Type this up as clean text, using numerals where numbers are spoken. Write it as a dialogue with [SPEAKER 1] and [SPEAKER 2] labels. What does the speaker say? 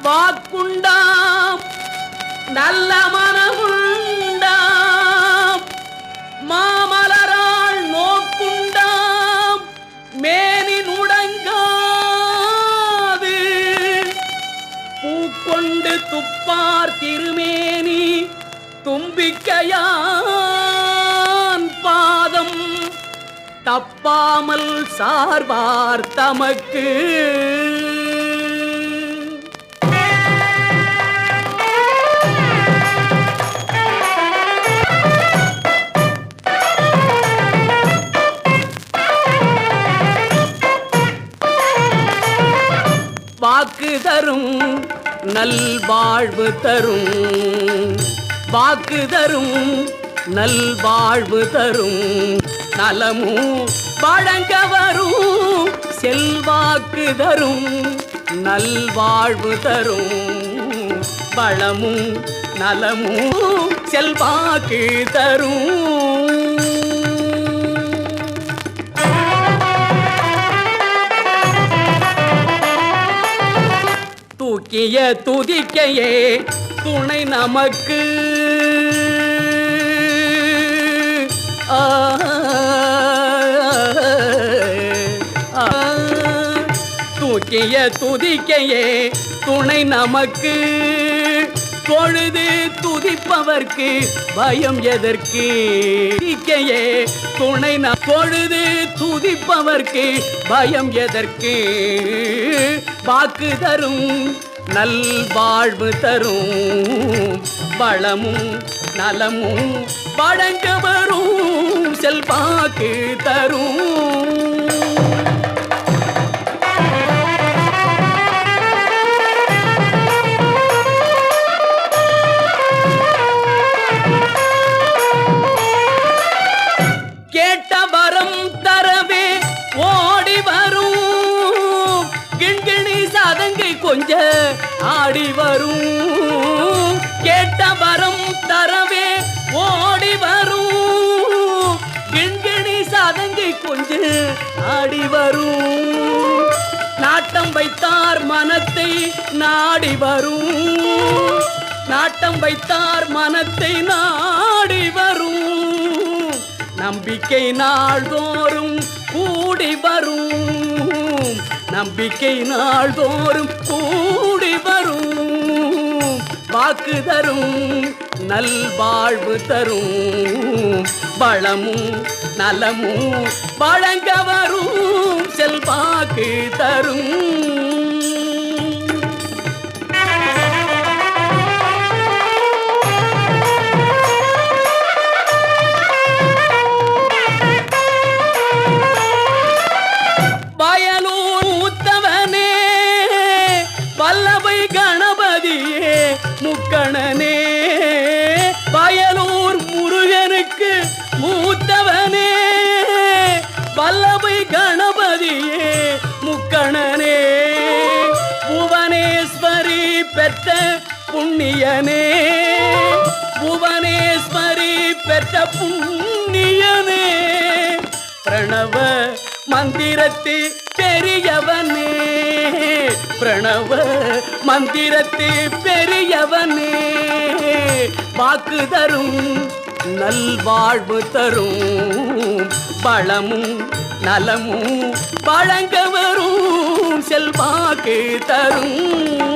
[SPEAKER 1] வாக்குண்டாம் நல்ல மனமுண்டாம் மாமலராள் நோக்குண்டாம் மேனி நுடங்காது பூக்கொண்டு துப்பார் திருமேனி தும்பிக்கையான் பாதம் தப்பாமல் சார்வார் தமக்கு வாக்கு தரும் நல்வாழ்வு தரும் வாக்கு தரும் நல்வாழ்வு தரும் நலமும் வழங்க வரும் செல்வாக்கு தரும் நல்வாழ்வு தரும் வளமும் நலமும் செல்வாக்கு தரும் தூக்கிய துதிக்கையே துணை நமக்கு தூக்கிய துதிக்கையே துணை நமக்கு பொழுது துதிப்பவர்க்கு பயம் எதற்கு துதிக்கையே துணை பொழுது துதிப்பவர்க்கு பயம் எதற்கு வாக்கு தரும் நல்வாழ்வு தரும் வளமும் நலமும் வழங்க வரும் செல்வாக்கு தரும் கேட்ட வரம் தரவே ஓடி வரும் கிண்கிணி சதங்கை கொஞ்ச ஆடி வரும் கேட்ட வரம் தரவே ஓடி வரும் கிண்கிணி சதங்கை கொஞ்ச ஆடி வரும் நாட்டம் வைத்தார் மனத்தை நாடி வரும் நாட்டம் வைத்தார் மனத்தை நாடி வரும் நம்பிக்கை நாள்தோறும் கூடி வரும் நம்பிக்கை நாள்தோறும் கூடி வரும் வாக்கு தரும் நல்வாழ்வு தரும் வளமும் நலமும் வழங்க வரும் செல்வாக்கு தரும் முக்கணனே வயலூர் முருகனுக்கு மூத்தவனே வல்லபை கணபதியே முக்கணனே புவனேஸ்வரி பெற்ற புண்ணியனே புவனேஸ்வரி பெற்ற புண்ணியனே பிரணவ மந்திரத்து பெரியவனே பிரணவ மந்திரத்து பெரியவனே வாக்கு தரும் நல்வாழ்வு தரும் வளமும் நலமும் வழங்க வரும் செல்வாக்கு தரும்